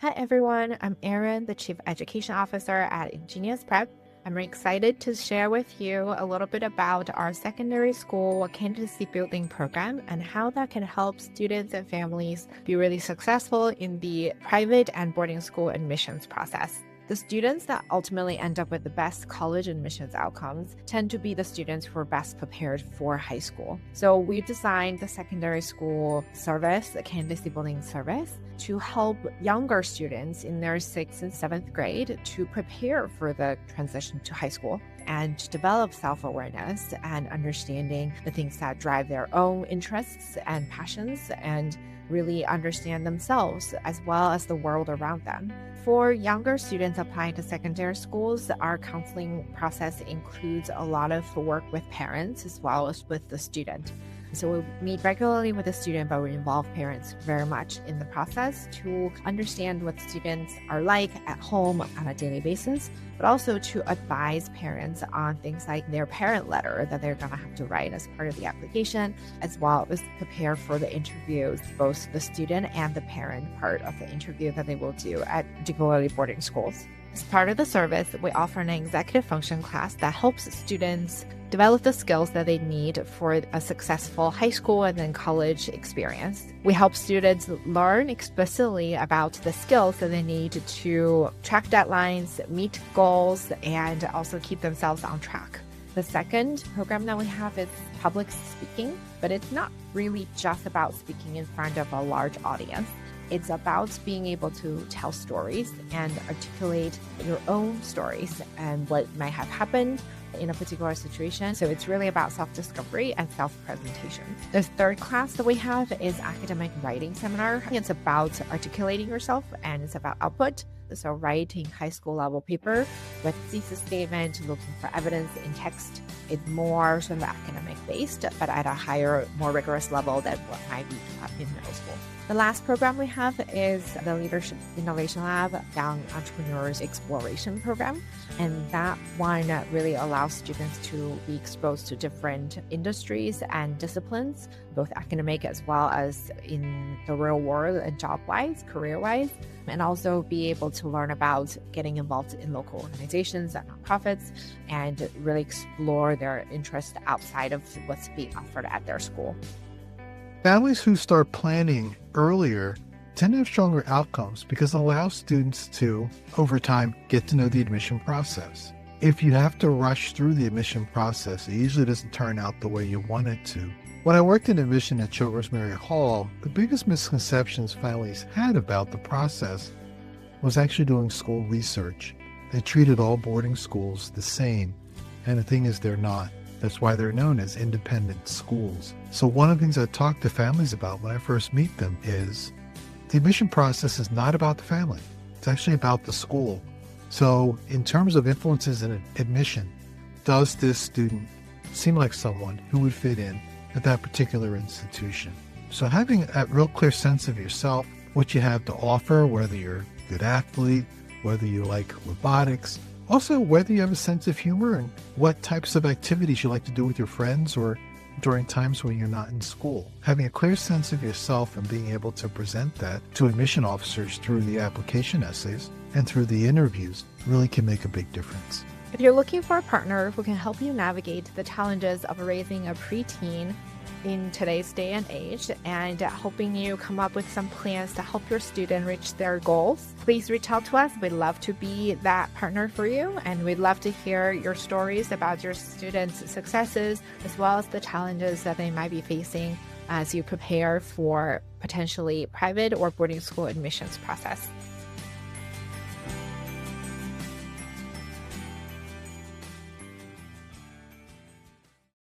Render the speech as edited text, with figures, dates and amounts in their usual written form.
Hi everyone, I'm Erin, the Chief Education Officer at InGenius Prep. I'm excited to share with you a little bit about our secondary school candidacy building program and how that can help students and families be really successful in the private and boarding school admissions process. The students that ultimately end up with the best college admissions outcomes tend to be the students who are best prepared for high school. So we've designed the secondary school service, the candidacy building service, to help younger students in their 6th and 7th grade to prepare for the transition to high school and to develop self-awareness and understanding the things that drive their own interests and passions and really understand themselves as well as the world around them. For younger students applying to secondary schools, our counseling process includes a lot of work with parents as well as with the student. So we meet regularly with the student, but we involve parents very much in the process to understand what students are like at home on a daily basis, but also to advise parents on things like their parent letter that they're going to have to write as part of the application, as well as prepare for the interviews, both the student and the parent part of the interview that they will do at particularly boarding schools. As part of the service, we offer an executive function class that helps students develop the skills that they need for a successful high school and then college experience. We help students learn explicitly about the skills that they need to track deadlines, meet goals, and also keep themselves on track. The second program that we have is public speaking, but it's not really just about speaking in front of a large audience. It's about being able to tell stories and articulate your own stories and what might have happened in a particular situation. So it's really about self-discovery and self-presentation. The third class that we have is academic writing seminar. It's about articulating yourself and it's about output. So writing high school level paper with thesis statement, looking for evidence in text. It's more sort of academic based, but at a higher, more rigorous level than what might be taught in middle school. The last program we have is the Leadership Innovation Lab Young Entrepreneurs Exploration Program. And that one really allows students to be exposed to different industries and disciplines, both academic as well as in the real world and job-wise, career-wise, and also be able to learn about getting involved in local organizations and nonprofits and really explore their interest outside of what's being offered at their school. Families who start planning earlier tend to have stronger outcomes because it allows students to, over time, get to know the admission process. If you have to rush through the admission process, it usually doesn't turn out the way you want it to. When I worked in admission at Children's Mary Hall, the biggest misconceptions families had about the process was actually doing school research. They treated all boarding schools the same, and the thing is they're not. That's why they're known as independent schools. So one of the things I talk to families about when I first meet them is the admission process is not about the family. It's actually about the school. So in terms of influences in admission, does this student seem like someone who would fit in at that particular institution? So having a real clear sense of yourself, what you have to offer, whether you're a good athlete, whether you like robotics, also whether you have a sense of humor and what types of activities you like to do with your friends or during times when you're not in school. Having a clear sense of yourself and being able to present that to admission officers through the application essays and through the interviews really can make a big difference. If you're looking for a partner who can help you navigate the challenges of raising a preteen in today's day and age and helping you come up with some plans to help your student reach their goals, please reach out to us. We'd love to be that partner for you, and we'd love to hear your stories about your students' successes as well as the challenges that they might be facing as you prepare for potentially private or boarding school admissions process.